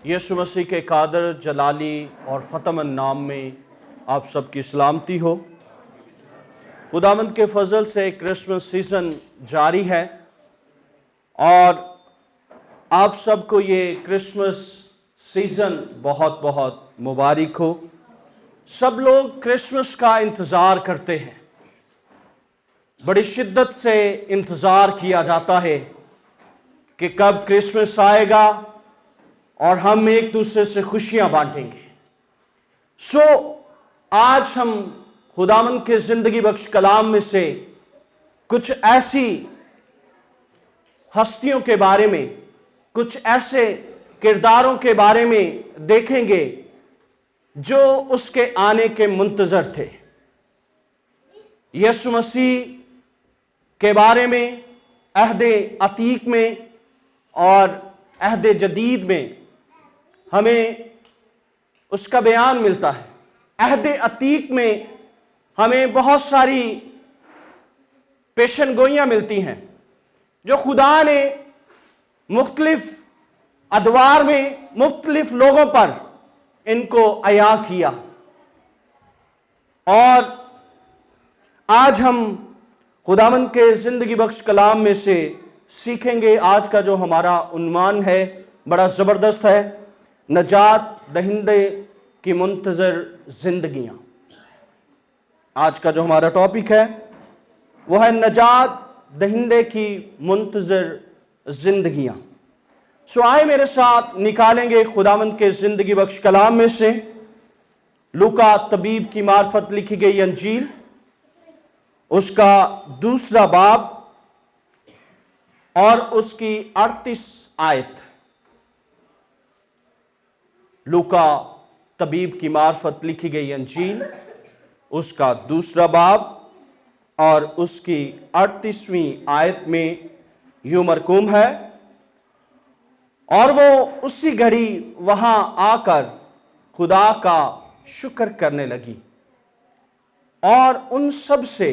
यीशु मसीह के कादर जलाली और फ़तमन नाम में आप सबकी सलामती हो। खुदावंद के फजल से क्रिसमस सीज़न जारी है और आप सबको ये क्रिसमस सीज़न बहुत बहुत मुबारक हो। सब लोग क्रिसमस का इंतज़ार करते हैं, बड़ी शिद्दत से इंतज़ार किया जाता है कि कब क्रिसमस आएगा और हम एक दूसरे से खुशियां बांटेंगे। आज हम खुदावंद के जिंदगी बख्श कलाम में से कुछ ऐसी हस्तियों के बारे में, कुछ ऐसे किरदारों के बारे में देखेंगे जो उसके आने के मुंतजर थे। यीशु मसीह के बारे में अहदे अतीक में और अहदे जदीद में हमें उसका बयान मिलता है। अहदे अतीक में हमें बहुत सारी पेशनगोइयां मिलती हैं जो खुदा ने मुख्तलिफ अदवार में मुख्तलिफ लोगों पर इनको अया किया। और आज हम खुदावंद के जिंदगी बख्श कलाम में से सीखेंगे। आज का जो हमारा उन्वान है बड़ा ज़बरदस्त है, नजात दहिंदे की मुंतजर जिंदगियां। आज का जो हमारा टॉपिक है वो है नजात दहिंदे की मुंतजर जिंदगियां। आए मेरे साथ निकालेंगे खुदावंद के जिंदगी बख्श कलाम में से लूका तबीब की मार्फत लिखी गई अंजील, उसका 2 बाब और उसकी 38 आयत। लूका तबीब की मार्फत लिखी गई अंजील, उसका 2 बाब और उसकी 38वीं आयत में यूं मरकूम है, और वो उसी घड़ी वहां आकर खुदा का शुक्र करने लगी और उन सब से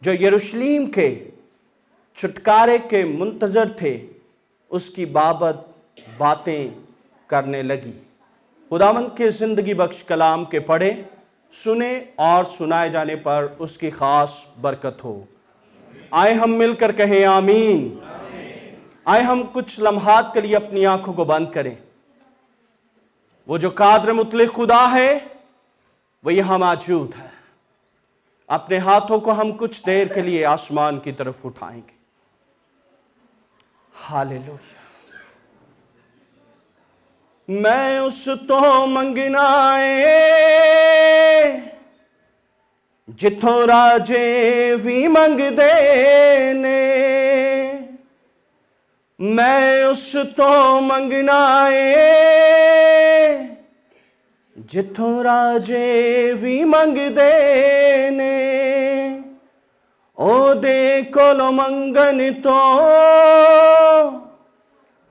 जो यरूशलेम के छुटकारे के मुंतजर थे उसकी बाबत बातें करने लगी। खुदावंद के जिंदगी बख्श कलाम के पढ़े, सुने और सुनाए जाने पर उसकी खास बरकत हो। आए हम मिलकर कहें आमीन। आए हम कुछ लम्हात के लिए अपनी आंखों को बंद करें। वो जो कादर मुतलक खुदा है वो यहां मौजूद है। अपने हाथों को हम कुछ देर के लिए आसमान की तरफ उठाएंगे। हालेलुया। मैं उस तो मंगनाए जिथों राजे भी मंगदे ने, मैं उस तो मंगनाए जिथों राजे भी मंगदे ने, ओ दे कोलो मंगन तो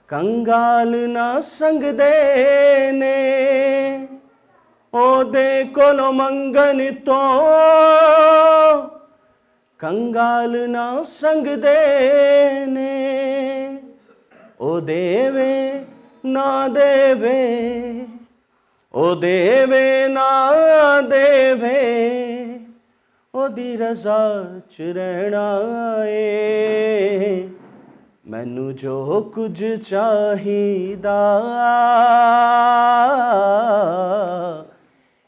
कंगाल ना संगदे ने, ओ दे कोलो मंगन तो कंगाल ना संगदे ने, ओ देवे ना देवे, ओ देवे ना देवे, ओ दी रज़ा च रहना ए, मैनू जो कुछ चाहिदा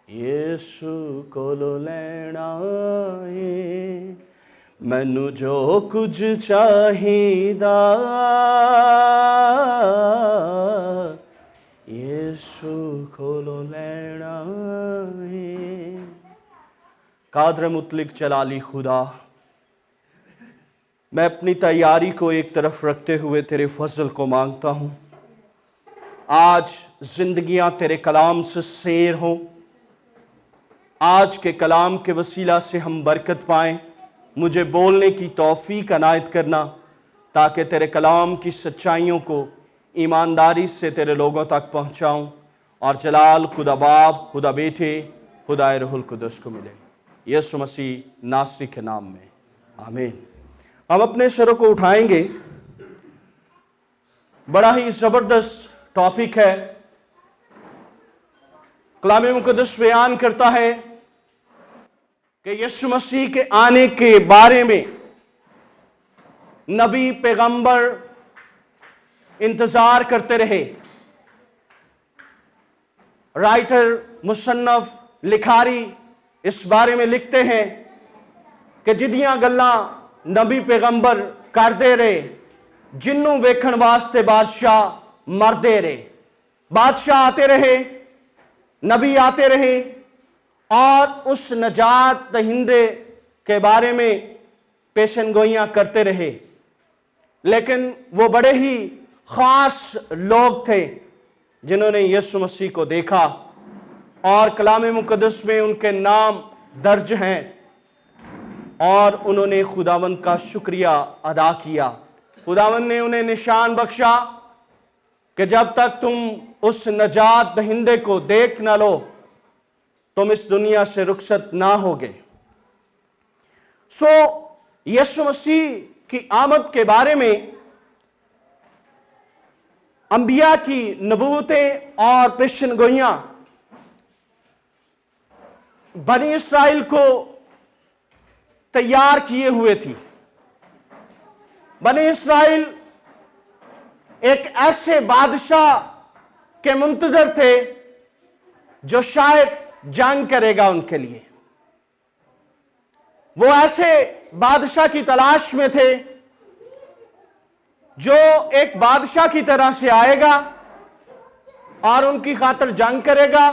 यीशु कोलों लैना ए, मैनू जो कुछ चाहिदा यीशु कोलों लैना है। कादर मुतलक जलाली खुदा, मैं अपनी तैयारी को एक तरफ रखते हुए तेरे फजल को मांगता हूं। आज जिंदगियां तेरे कलाम से सैर हों। आज के कलाम के वसीला से हम बरकत पाएं। मुझे बोलने की तौफीक अनायत करना ताकि तेरे कलाम की सच्चाइयों को ईमानदारी से तेरे लोगों तक पहुंचाऊं और जलाल खुदा बाप, खुदा बेटे, खुदा रूहुल कुद्दुस को मिले। यीशु मसीह नासरी के नाम में आमीन। हम अपने सरों को उठाएंगे। बड़ा ही जबरदस्त टॉपिक है कलाम मुक़द्दस बयान करता है कि यीशु मसीह के आने के बारे में नबी पैगंबर इंतजार करते रहे। राइटर मुसन्नफ लिखारी इस बारे में लिखते हैं कि जिदियां गल्लां नबी पैगंबर करते रहे, जिन्नू वेखण वास्ते बादशाह मरदे रहे। बादशाह आते रहे, नबी आते रहे और उस नजात दहिंदे के बारे में पेशनगोइयां करते रहे, लेकिन वो बड़े ही खास लोग थे जिन्होंने यीशु मसीह को देखा और कलाम मुक़द्दस में उनके नाम दर्ज हैं और उन्होंने खुदावंद का शुक्रिया अदा किया। खुदावंद ने उन्हें निशान बख्शा कि जब तक तुम उस नजात दहिंदे को देख ना लो तुम इस दुनिया से रुखसत ना होगे। यीशु मसीह की आमद के बारे में अंबिया की नबूवतें और पेशनगोइयां बनी इस्राइल को तैयार किए हुए थी। बनी इस्राइल एक ऐसे बादशाह के मुंतजर थे जो शायद जंग करेगा उनके लिए। वो ऐसे बादशाह की तलाश में थे जो एक बादशाह की तरह से आएगा और उनकी खातिर जंग करेगा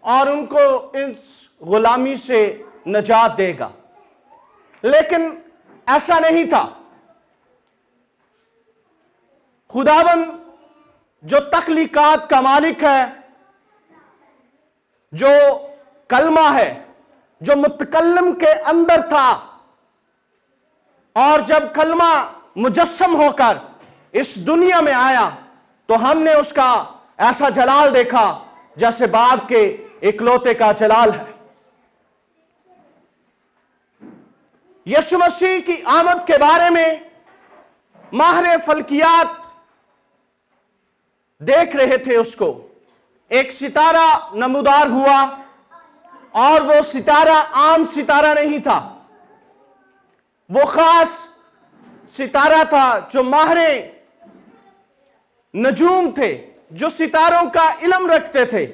और उनको इस गुलामी से नजात देगा। लेकिन ऐसा नहीं था। खुदावंद जो तख्लीकात का मालिक है, जो कलमा है, जो मुतकल्लम के अंदर था, और जब कलमा मुजस्सम होकर इस दुनिया में आया तो हमने उसका ऐसा जलाल देखा जैसे बाप के इकलौते का जलाल है। यीशु मसीह की आमद के बारे में माहिर फल्कियात देख रहे थे उसको। एक सितारा नमूदार हुआ और वो सितारा आम सितारा नहीं था, वो खास सितारा था जो माहिर नजूम थे, जो सितारों का इल्म रखते थे।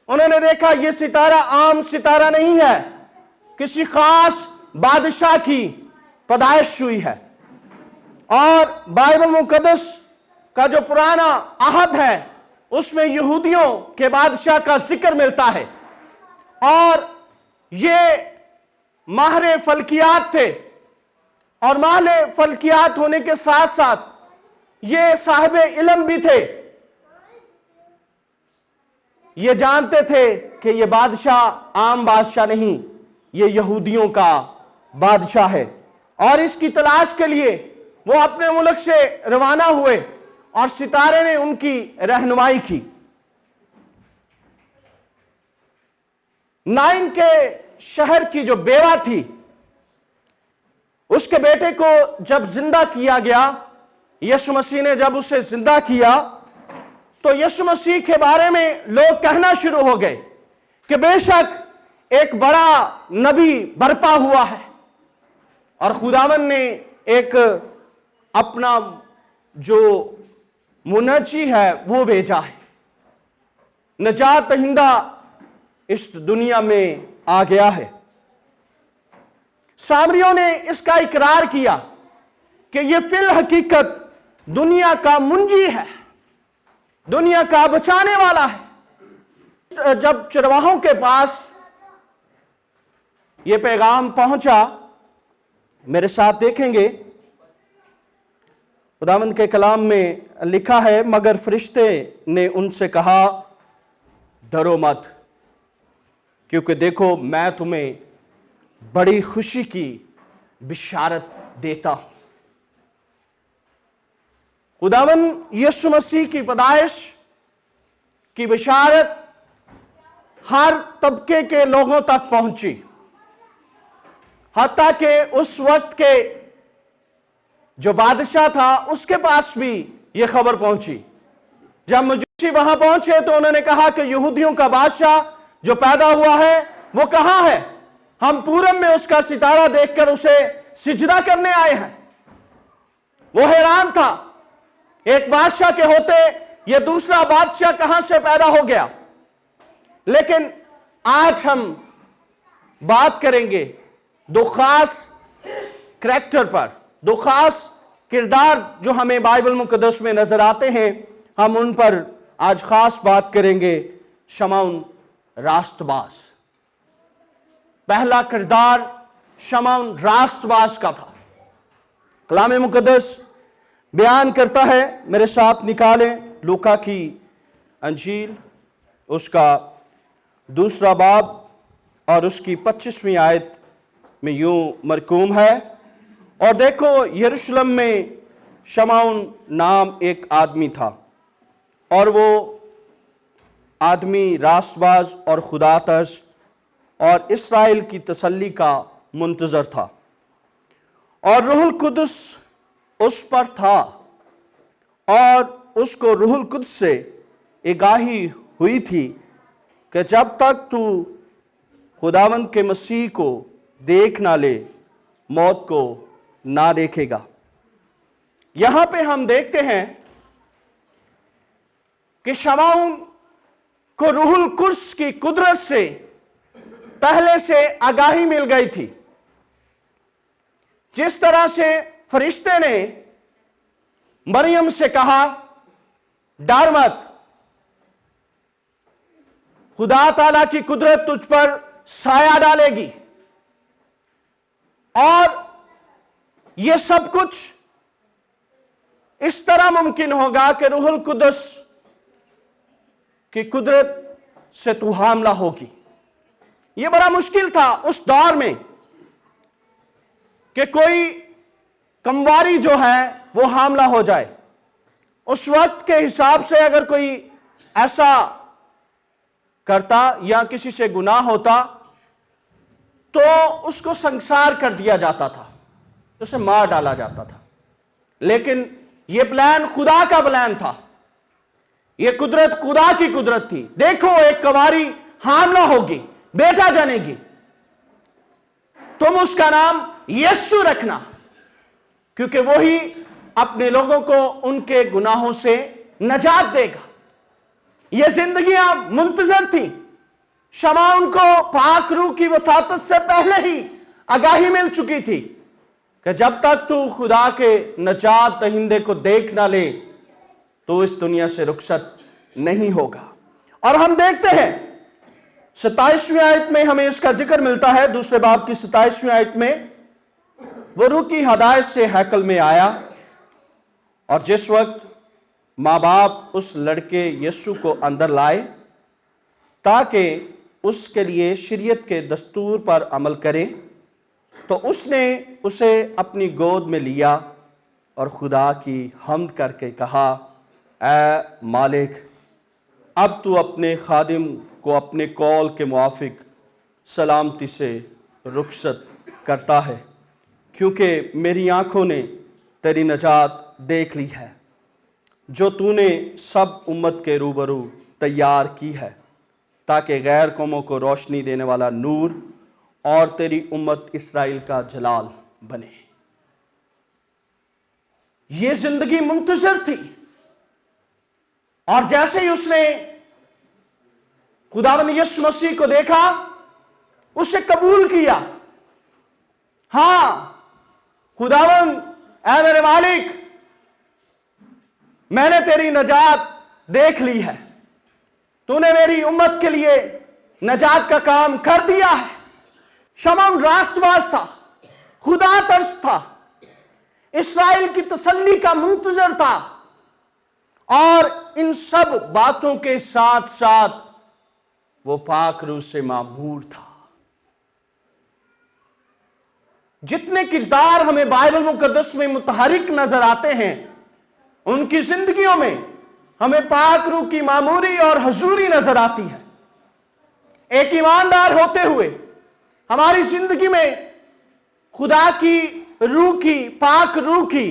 उन्होंने देखा ये सितारा आम सितारा नहीं है, किसी खास बादशाह की पैदाइश हुई है। और बाइबल मुक़द्दस का जो पुराना आहद है उसमें यहूदियों के बादशाह का जिक्र मिलता है और ये माहिर फल्कियात थे। और माहिर फल्कियात होने के साथ साथ ये साहिब इल्म भी थे। ये जानते थे कि ये बादशाह आम बादशाह नहीं, ये यहूदियों का बादशाह है। और इसकी तलाश के लिए वो अपने मुल्क से रवाना हुए और सितारे ने उनकी रहनुमाई की। नाइन के शहर की जो बेवा थी, उसके बेटे को जब जिंदा किया गया, यीशु मसीह ने जब उसे जिंदा किया तो यीशु मसीह के बारे में लोग कहना शुरू हो गए कि बेशक एक बड़ा नबी बरपा हुआ है और खुदावन ने एक अपना जो मुनज्जी है वो भेजा है। नजात दहिंदा इस दुनिया में आ गया है। सामरियों ने इसका इकरार किया कि यह फिल हकीकत दुनिया का मुंजी है, दुनिया का बचाने वाला है। जब चरवाहों के पास यह पैगाम पहुंचा, मेरे साथ देखेंगे खुदावंद के कलाम में लिखा है, मगर फरिश्ते ने उनसे कहा डरो मत, क्योंकि देखो मैं तुम्हें बड़ी खुशी की बिशारत देता हूं। खुदावंद यीशु मसीह की पैदाइश की बिशारत हर तबके के लोगों तक पहुंची, हत्ता कि उस वक्त के जो बादशाह था उसके पास भी यह खबर पहुंची। जब मजूसी वहां पहुंचे तो उन्होंने कहा कि यहूदियों का बादशाह जो पैदा हुआ है वो कहां है? हम पूरब में उसका सितारा देखकर उसे सिजदा करने आए हैं। वो हैरान था, एक बादशाह के होते ये दूसरा बादशाह कहां से पैदा हो गया। लेकिन आज हम बात करेंगे दो खास करैक्टर पर, दो खास किरदार जो हमें बाइबल मुकद्दस में नजर आते हैं, हम उन पर आज खास बात करेंगे। शमौन रास्तबाज, पहला किरदार शमौन रास्तबाज का था। कलाम मुकद्दस बयान करता है, मेरे साथ निकालें लूका की अंजील, उसका 2 बाब और उसकी 25वीं आयत में यूं मरकूम है, और देखो यरूशलेम में शमौन नाम एक आदमी था, और वो आदमी रास्तबाज और खुदातर्स और इस्राएल की तसल्ली का मुंतजर था, और रूहुल कुद्स उस पर था, और उसको रूहुल कुद्स से आगाही हुई थी कि जब तक तू खुदावंद के मसीह को देख ना ले, मौत को ना देखेगा। यहां पे हम देखते हैं कि शमौन को रूहुल कुद्स की कुदरत से पहले से आगाही मिल गई थी। जिस तरह से फरिश्ते ने मरियम से कहा, डर मत, खुदा ताला की कुदरत तुझ पर साया डालेगी, और यह सब कुछ इस तरह मुमकिन होगा कि रूहुल कुद्स की कुदरत से तू हामला होगी। यह बड़ा मुश्किल था उस दौर में कि कोई कमवारी जो है वो हामला हो जाए। उस वक्त के हिसाब से अगर कोई ऐसा करता या किसी से गुनाह होता तो उसको संसार कर दिया जाता था, उसे मार डाला जाता था। लेकिन यह प्लान खुदा का प्लान था, यह कुदरत खुदा की कुदरत थी। देखो, एक कुंवारी हामला होगी, बेटा जनेगी, तुम उसका नाम यीशु रखना, क्योंकि वही अपने लोगों को उनके गुनाहों से नजात देगा। यह जिंदगियां मुंतजर थी। शमौन को पाक रूह की वसातत से पहले ही आगाही मिल चुकी थी कि जब तक तू खुदा के नजात दहिंदे को देख ना ले तो इस दुनिया से रुखसत नहीं होगा। और हम देखते हैं 27वीं आयत में हमें इसका जिक्र मिलता है। 2 बाब की 27वीं आयत में वो रूह की हदायत से हैकल में आया, और जिस वक्त माँ बाप उस लड़के यीशु को अंदर लाए ताकि उसके लिए शरीयत के दस्तूर पर अमल करें, तो उसने उसे अपनी गोद में लिया और खुदा की हम्द करके कहा, ऐ मालिक, अब तू अपने खादिम को अपने कौल के मुआफिक सलामती से रुखसत करता है, क्योंकि मेरी आंखों ने तेरी नजात देख ली है, जो तूने सब उम्मत के रूबरू तैयार की है, ताकि गैर कौमों को रोशनी देने वाला नूर और तेरी उम्मत इसराइल का जलाल बने। यह जिंदगी मुंतजर थी, और जैसे ही उसने खुदावंद यीशु मसीह को देखा, उसे कबूल किया। हां खुदावंद, ऐ मेरे मालिक, मैंने तेरी नजात देख ली है, तूने मेरी उम्मत के लिए नजात का काम कर दिया है। शमौन रास्तबाज था, खुदा तरस था, इस्राएल की तसल्ली का मुंतजर था, और इन सब बातों के साथ साथ वो पाक रूह से मामूर था। जितने किरदार हमें बाइबल मुकद्दस में मुतहरिक नजर आते हैं, उनकी जिंदगियों में हमें पाक रूह की मामूरी और हजूरी नजर आती है। एक ईमानदार होते हुए हमारी जिंदगी में खुदा की रूह की, पाक रूह की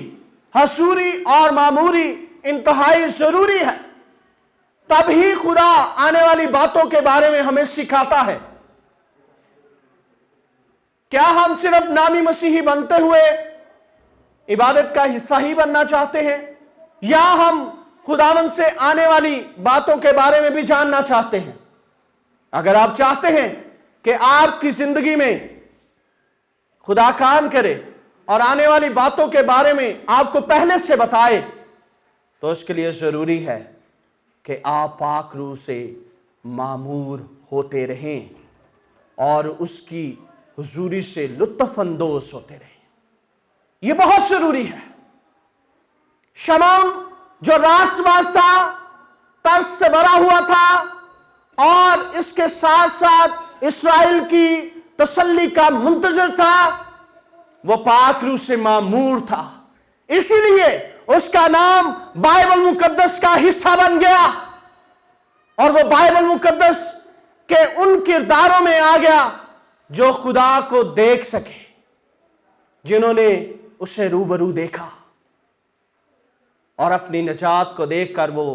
हजूरी और मामूरी इंतहाई जरूरी है। तब ही खुदा आने वाली बातों के बारे में हमें सिखाता है। क्या हम सिर्फ नामी मसीही बनते हुए इबादत का हिस्सा ही बनना चाहते हैं, या हम खुदावंद से आने वाली बातों के बारे में भी जानना चाहते हैं? अगर आप चाहते हैं कि आपकी जिंदगी में खुदा काम करे और आने वाली बातों के बारे में आपको पहले से बताए, तो उसके लिए जरूरी है कि आप पाक रूह से मामूर होते रहें और उसकी हुजूरी से लुत्फ अंदोज होते रहें। यह बहुत जरूरी है। शमौन जो राष्ट्रवाद था, तर्स से भरा हुआ था, और इसके साथ साथ इस्राएल की तसल्ली का मुंतजर था, वो पाक रूह से मामूर था। इसीलिए उसका नाम बाइबल मुकद्दस का हिस्सा बन गया और वो बाइबल मुकद्दस के उन किरदारों में आ गया जो खुदा को देख सके, जिन्होंने उसे रूबरू देखा और अपनी निजात को देखकर वो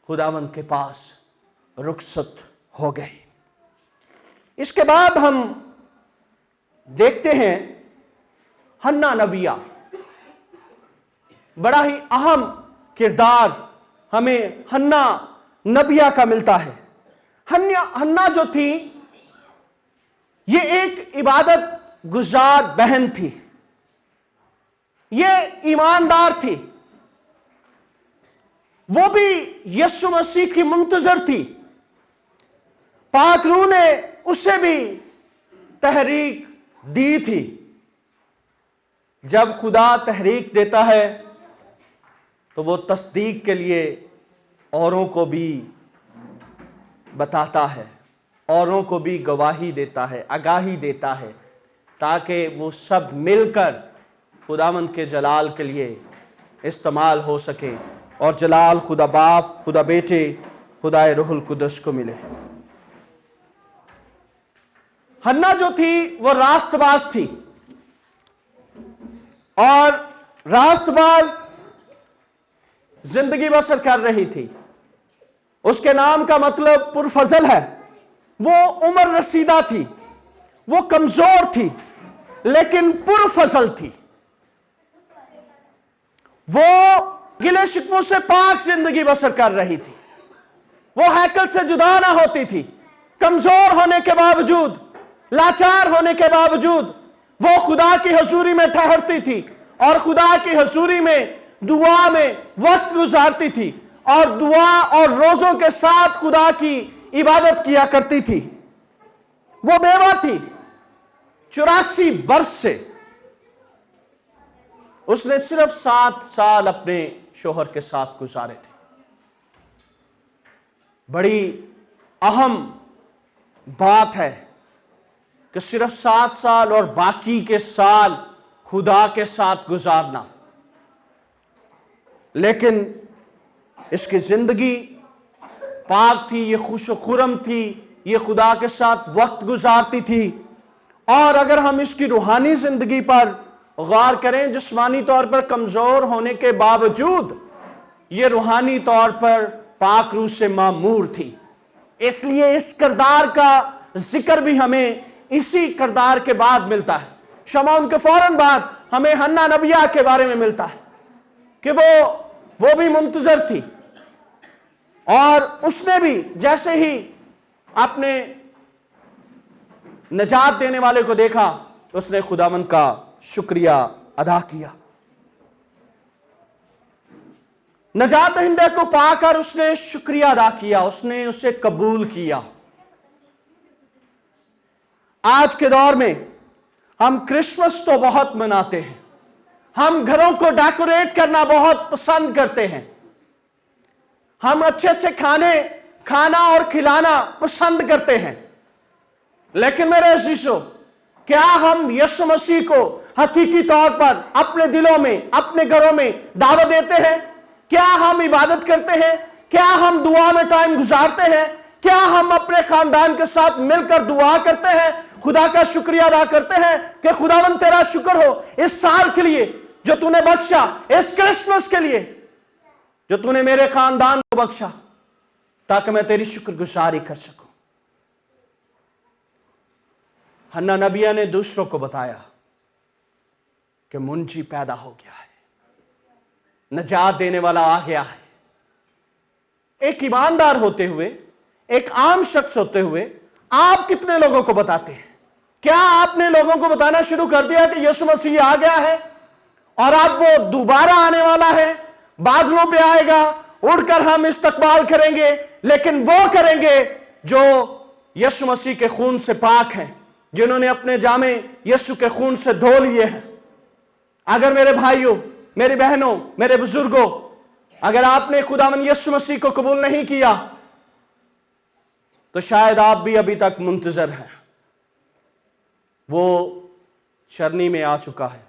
खुदावंद के पास रुखसत हो गए। इसके बाद हम देखते हैं हन्ना नबिया। बड़ा ही अहम किरदार हमें हन्ना नबिया का मिलता है। हन्ना जो थी, ये एक इबादत गुजार बहन थी। ये ईमानदार थी, वो भी यीशु मसीह की मुंतजर थी। पाक रूह ने उसे भी तहरीक दी थी। जब खुदा तहरीक देता है तो वो तस्दीक के लिए औरों को भी बताता है, औरों को भी गवाही देता है, आगाही देता है, ताकि वो सब मिलकर खुदावंद के जलाल के लिए इस्तेमाल हो सके और जलाल खुदा बाप, खुदा बेटे, खुदाए रूहुल कुदस को मिले। हन्ना जो थी वो राष्ट्रबाज थी, और राष्ट्रबाज जिंदगी बसर कर रही थी। उसके नाम का मतलब पुरफजल है। वो उम्र रसीदा थी, वो कमजोर थी, लेकिन पुरफजल थी। वो गिले शिकवों से पाक जिंदगी बसर कर रही थी। वो हैकल से जुदा ना होती थी। कमजोर होने के बावजूद, लाचार होने के बावजूद वो खुदा की हजूरी में ठहरती थी और खुदा की हजूरी में दुआ में वक्त गुजारती थी और दुआ और रोजों के साथ खुदा की इबादत किया करती थी। वो बेवा थी 84 वर्ष से। उसने सिर्फ 7 साल अपने शोहर के साथ गुजारे थे। बड़ी अहम बात है कि सिर्फ 7 साल और बाकी के साल खुदा के साथ गुजारना, लेकिन इसकी जिंदगी पाक थी, ये खुश खुरम थी, ये खुदा के साथ वक्त गुजारती थी। और अगर हम इसकी रूहानी जिंदगी पर गौर करें, जिस्मानी तौर पर कमजोर होने के बावजूद ये रूहानी तौर पर पाक रूह से मामूर थी। इसलिए इस किरदार का जिक्र भी हमें इसी किरदार के बाद मिलता है। शमौन के फौरन बाद हमें हन्ना नबिया के बारे में मिलता है कि वो भी मुंतजर थी, और उसने भी जैसे ही अपने नजात देने वाले को देखा, उसने खुदावंद का शुक्रिया अदा किया। नजात दहिंदे को पाकर उसने शुक्रिया अदा किया, उसने उसे कबूल किया। आज के दौर में हम क्रिसमस तो बहुत मनाते हैं, हम घरों को डेकोरेट करना बहुत पसंद करते हैं, हम अच्छे अच्छे खाना और खिलाना पसंद करते हैं। लेकिन मेरे अजीजों, क्या हम यीशु मसीह को हकीकी तौर पर अपने दिलों में, अपने घरों में दावत देते हैं? क्या हम इबादत करते हैं? क्या हम दुआ में टाइम गुजारते हैं? क्या हम अपने खानदान के साथ मिलकर दुआ करते हैं, खुदा का शुक्रिया अदा करते हैं कि खुदावंद तेरा शुक्र हो इस साल के लिए जो तूने बख्शा, इस क्रिसमस के लिए जो तूने मेरे खानदान को बख्शा? ताकि मैं तेरी शुक्रगुजारी कर सकूं। हन्ना नबिया ने दूसरों को बताया कि मुंजी पैदा हो गया है, नजात देने वाला आ गया है। एक ईमानदार होते हुए, एक आम शख्स होते हुए आप कितने लोगों को बताते हैं? क्या आपने लोगों को बताना शुरू कर दिया कि यीशु मसीह आ गया है और अब वो दोबारा आने वाला है, बादलों पे आएगा, उड़कर हम इस्तकबाल करेंगे, लेकिन वो करेंगे जो यीशु मसीह के खून से पाक हैं, जिन्होंने अपने जामे यीशु के खून से धो लिए हैं। अगर मेरे भाइयों, मेरी बहनों, मेरे बुजुर्गों, अगर आपने खुदावंद यीशु मसीह को कबूल नहीं किया तो शायद आप भी अभी तक मुंतजर हैं। वो शरनी में आ चुका है,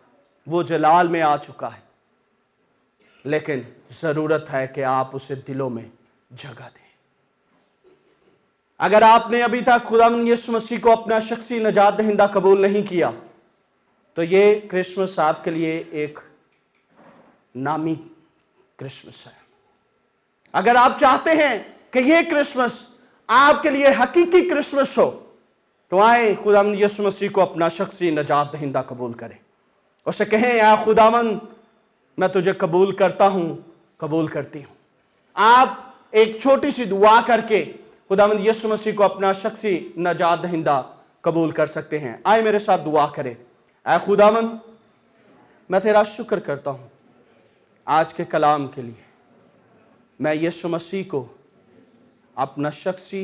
वो जलाल में आ चुका है, लेकिन जरूरत है कि आप उसे दिलों में जगह दें। अगर आपने अभी तक खुदावंद यीशु मसीह को अपना शख्सी नजात दहिंदा कबूल नहीं किया तो ये क्रिसमस आपके लिए एक नामी क्रिसमस है। अगर आप चाहते हैं कि ये क्रिसमस आपके लिए हकीकी क्रिसमस हो तो आए खुदावंद यीशु मसीह को अपना शख्सी नजात दहिंदा कबूल करें। उसे कहें, या खुदावंद मैं तुझे कबूल करता हूं, कबूल करती हूं। आप एक छोटी सी दुआ करके खुदावंद यीशु मसीह को अपना शख्सी नजात दहिंदा कबूल कर सकते हैं। आए मेरे साथ दुआ करें। ऐ खुदावंद, मैं तेरा शुक्र करता हूं आज के कलाम के लिए। मैं यीशु मसीह को अपना शख्सी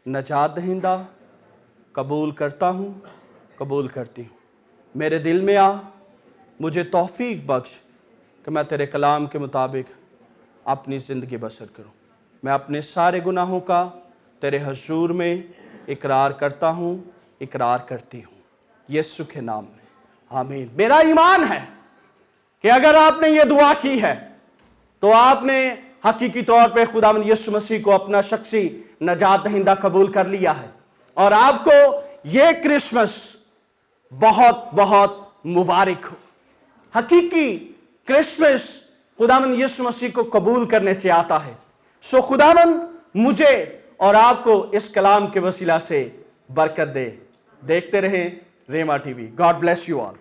नजात दहिंदा कबूल करता हूं, कबूल करती हूं। मेरे दिल में आ, मुझे तौफीक बख्श कि मैं तेरे कलाम के मुताबिक अपनी ज़िंदगी बसर करूं। मैं अपने सारे गुनाहों का तेरे हुजूर में इकरार करता हूं, इकरार करती हूं, यीशु के नाम में, आमीन। मेरा ईमान है कि अगर आपने ये दुआ की है तो आपने हकीकी तौर पे खुदावंद यीशु मसीह को अपना शख्सी नजात दहिंदा कबूल कर लिया है और आपको ये क्रिसमस बहुत बहुत मुबारक हो। हकीकी क्रिसमस खुदावंद यीशु मसीह को कबूल करने से आता है। सो खुदावंद मुझे और आपको इस कलाम के वसीला से बरकत दे। देखते रहें Rema TV. God bless you all.